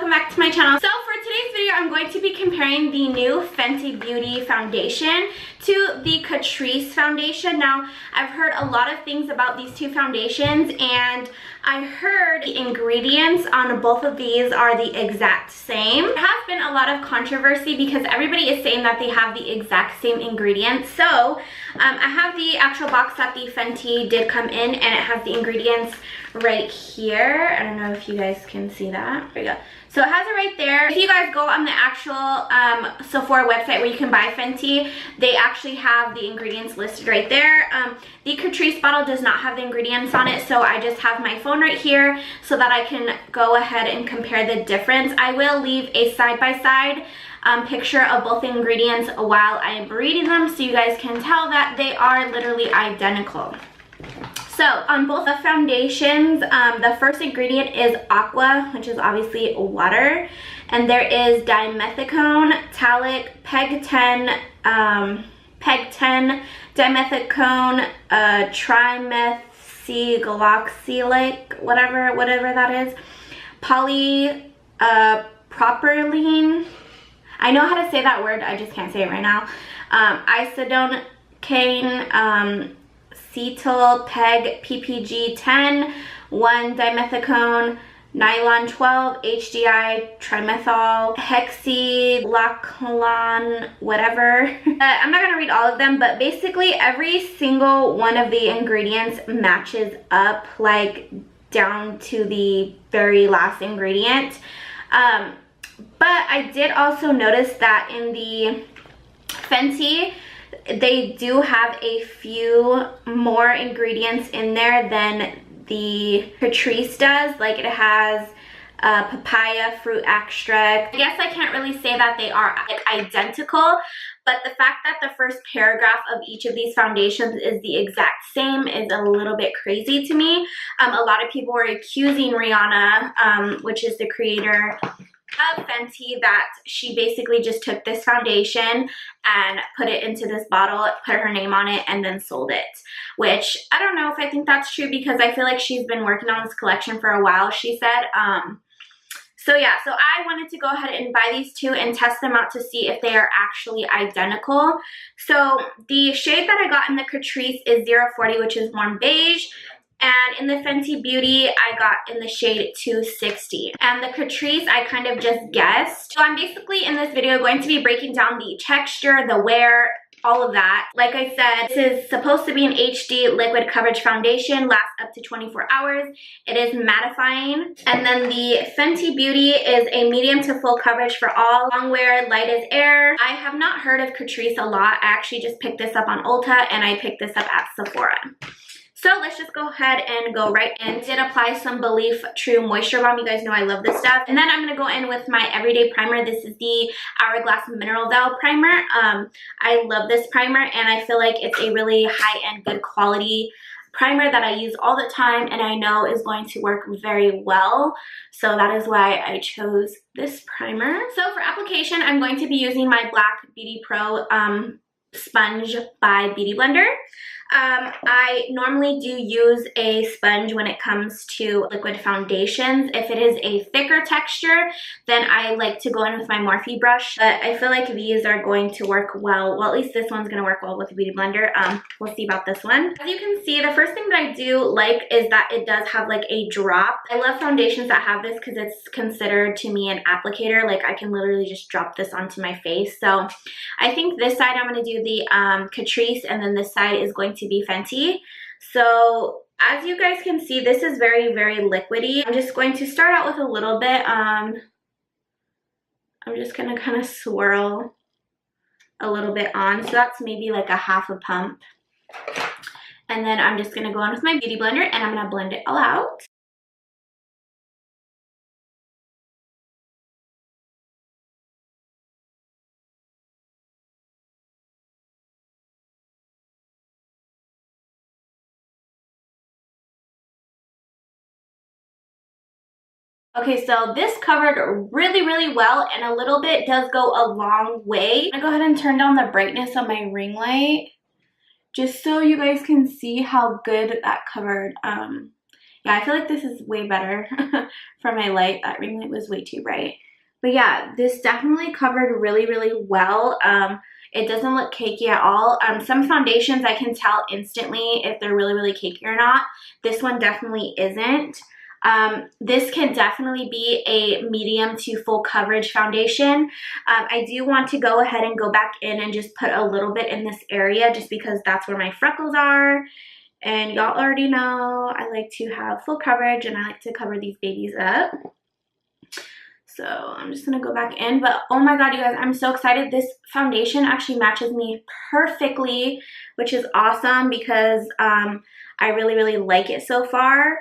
welcome back to my channel. So for today's video, I'm going to be comparing the new Fenty Beauty foundation to the Catrice foundation. Now, I've heard a lot of things about these two foundations, and I heard the ingredients on both of these are the exact same. There has been a lot of controversy because everybody is saying that they have the exact same ingredients. So I have the actual box that the Fenty did come in, and it has the ingredients right here. I don't know if you guys can see that. There we go. So it has it right there. If you guys go on the actual Sephora website where you can buy Fenty, they actually have the ingredients listed right there. The Catrice bottle does not have the ingredients on it, so I just have my phone right here so that I can go ahead and compare the difference. I will leave a side-by-side picture of both the ingredients while I am reading them so you guys can tell that they are literally identical. So on both the foundations, the first ingredient is aqua, which is obviously water, and there is dimethicone, talc, PEG 10, dimethicone, trimethylglycolic, whatever that is, polypropylene. I know how to say that word, I just can't say it right now. Isodone, cetyl, PEG, PPG 10, 1-dimethicone, nylon 12, HDI, trimethyl, hexylacholone, whatever. I'm not gonna read all of them, but basically every single one of the ingredients matches up, like down to the very last ingredient. But I did also notice that in the Fenty, they do have a few more ingredients in there than the Catrice does. Like it has papaya fruit extract. I guess I can't really say that they are identical, but the fact that the first paragraph of each of these foundations is the exact same is a little bit crazy to me. A lot of people were accusing Rihanna, which is the creator of Fenty, that she basically just took this foundation and put it into this bottle, put her name on it, and then sold it. Which I don't know if I think that's true, because I feel like she's been working on this collection for a while, she said. So yeah, so I wanted to go ahead and buy these two and test them out to see if they are actually identical. So the shade that I got in the Catrice is 040, which is warm beige. And in the Fenty Beauty, I got in the shade 260. And the Catrice, I kind of just guessed. So I'm basically in this video going to be breaking down the texture, the wear, all of that. Like I said, this is supposed to be an HD liquid coverage foundation, lasts up to 24 hours. It is mattifying. And then the Fenty Beauty is a medium to full coverage for all, long wear, light as air. I have not heard of Catrice a lot. I actually just picked this up on Ulta, and I picked this up at Sephora. So let's just go ahead and go right in. Did apply some Belief True Moisture Balm. You guys know I love this stuff. And then I'm going to go in with my everyday primer. This is the Hourglass Mineral Veil Primer. I love this primer, and I feel like it's a really high-end, good quality primer that I use all the time and I know is going to work very well. So that is why I chose this primer. So for application, I'm going to be using my Black Beauty Pro sponge by Beauty Blender. I normally do use a sponge when it comes to liquid foundations. If it is a thicker texture, then I like to go in with my Morphe brush. But I feel like these are going to work well. Well, at least this one's going to work well with the Beauty Blender. We'll see about this one. As you can see, the first thing that I do like is that it does have like a drop. I love foundations that have this because it's considered to me an applicator. Like I can literally just drop this onto my face. So I think this side I'm going to do the Catrice, and then this side is going to be Fenty. So as you guys can see, this is very, very liquidy. I'm just going to start out with a little bit. I'm just going to kind of swirl a little bit on. So that's maybe like a half a pump. And then I'm just going to go on with my Beauty Blender and I'm going to blend it all out. Okay, so this covered really, really well, and a little bit does go a long way. I'm gonna go ahead and turn down the brightness on my ring light just so you guys can see how good that covered. Yeah, I feel like this is way better for my light. That ring light was way too bright. But yeah, this definitely covered really, really well. It doesn't look cakey at all. Some foundations I can tell instantly if they're really, really cakey or not. This one definitely isn't. This can definitely be a medium to full coverage foundation. I do want to go ahead and go back in and just put a little bit in this area just because that's where my freckles are. And y'all already know I like to have full coverage and I like to cover these babies up. So I'm just going to go back in. But oh my god, you guys, I'm so excited. This foundation actually matches me perfectly, which is awesome because I really, really like it so far.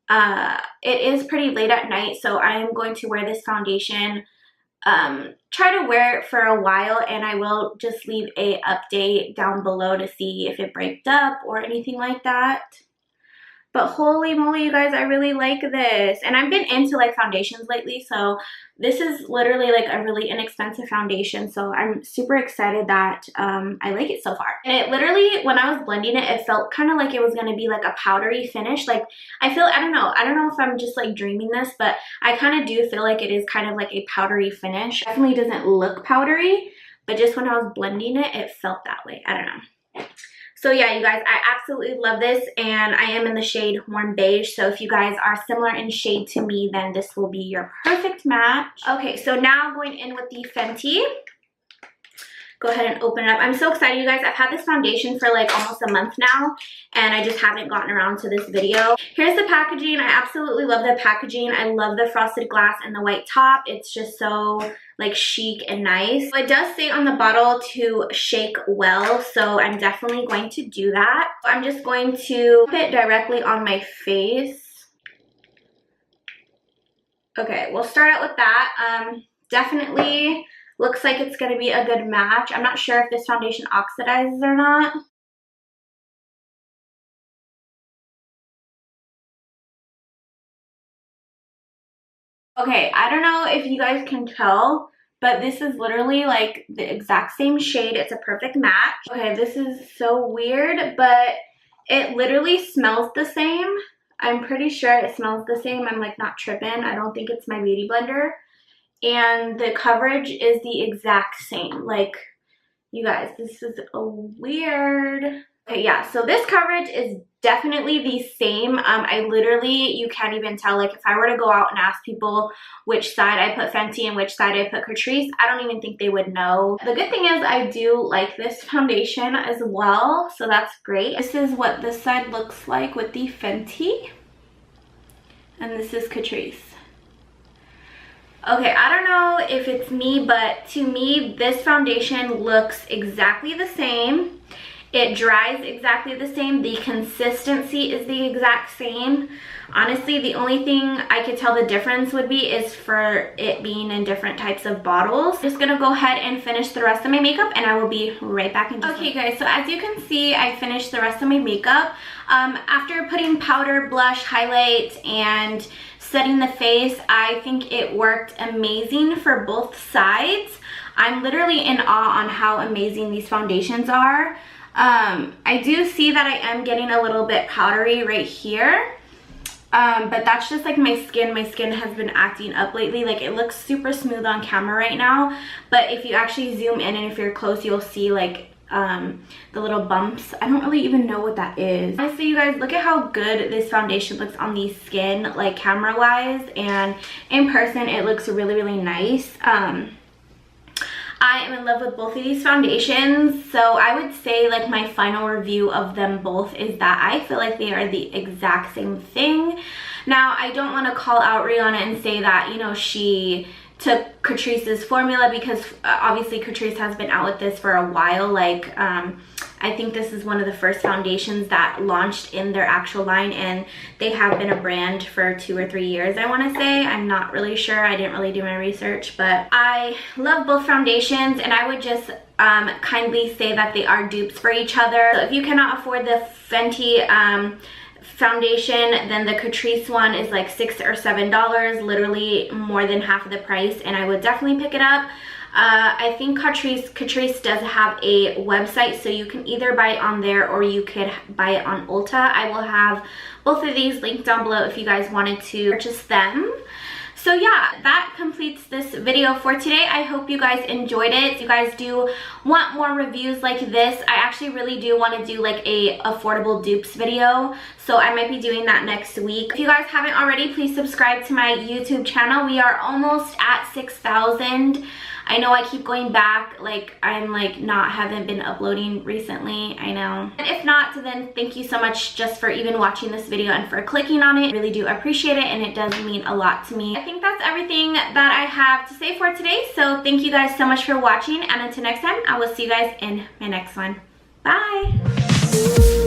It is pretty late at night, so I am going to wear this foundation, try to wear it for a while, and I will just leave a update down below to see if it breaks up or anything like that. But holy moly, you guys, I really like this. And I've been into like foundations lately, so this is literally like a really inexpensive foundation. So I'm super excited that I like it so far. And it literally, when I was blending it, it felt kind of like it was going to be like a powdery finish. Like I don't know if I'm just like dreaming this, but I kind of do feel like it is kind of like a powdery finish. It definitely doesn't look powdery, but just when I was blending it, it felt that way. I don't know. So yeah, you guys, I absolutely love this, and I am in the shade Warm Beige, so if you guys are similar in shade to me, then this will be your perfect match. Okay, so now going in with the Fenty. Go ahead and open it up. I'm so excited, you guys. I've had this foundation for like almost a month now, and I just haven't gotten around to this video. Here's the packaging. I absolutely love the packaging. I love the frosted glass and the white top. It's just so like chic and nice. So it does say on the bottle to shake well, so I'm definitely going to do that. I'm just going to put it directly on my face. Okay, we'll start out with that. Definitely looks like it's going to be a good match. I'm not sure if this foundation oxidizes or not. Okay, I don't know if you guys can tell, but this is literally like the exact same shade. It's a perfect match. Okay, this is so weird, but it literally smells the same. I'm pretty sure it smells the same. I'm like not tripping. I don't think it's my beauty blender. And the coverage is the exact same. Like, you guys, this is a weird. Okay, yeah, so this coverage is definitely the same. I literally, you can't even tell. Like, if I were to go out and ask people which side I put Fenty and which side I put Catrice, I don't even think they would know. The good thing is I do like this foundation as well, so that's great. This is what this side looks like with the Fenty, and this is Catrice. Okay, I don't know if it's me, but to me, this foundation looks exactly the same. It dries exactly the same. The consistency is the exact same. Honestly, the only thing I could tell the difference would be is for it being in different types of bottles. I'm just gonna go ahead and finish the rest of my makeup, and I will be right back in just a second. Okay guys, so as you can see, I finished the rest of my makeup. After putting powder, blush, highlight, and setting the face, I think it worked amazing for both sides. I'm literally in awe on how amazing these foundations are. I do see that I am getting a little bit powdery right here. But that's just like my skin. My skin has been acting up lately. Like, it looks super smooth on camera right now, but if you actually zoom in and if you're close, you'll see like the little bumps. I don't really even know what that is. Honestly, you guys, look at how good this foundation looks on the skin, like camera wise, and in person it looks really, really nice. I am in love with both of these foundations, so I would say like my final review of them both is that I feel like they are the exact same thing. Now, I don't want to call out Rihanna and say that, you know, she took Catrice's formula, because obviously Catrice has been out with this for a while. Like, I think this is one of the first foundations that launched in their actual line, and they have been a brand for 2 or 3 years, I want to say. I'm not really sure. I didn't really do my research, but I love both foundations, and I would just kindly say that they are dupes for each other. So if you cannot afford the Fenty foundation, then the Catrice one is like $6 or $7, literally more than half of the price, and I would definitely pick it up. I think Catrice does have a website, so you can either buy it on there or you could buy it on Ulta. I will have both of these linked down below if you guys wanted to purchase them. So yeah, that completes this video for today. I hope you guys enjoyed it. If you guys do want more reviews like this, I actually really do want to do like a affordable dupes video. So I might be doing that next week. If you guys haven't already, please subscribe to my YouTube channel. We are almost at 6,000. I know I keep going back, like I'm like haven't been uploading recently, I know. And if not, then thank you so much just for even watching this video and for clicking on it. I really do appreciate it and it does mean a lot to me. I think that's everything that I have to say for today. So thank you guys so much for watching, and until next time, I will see you guys in my next one. Bye!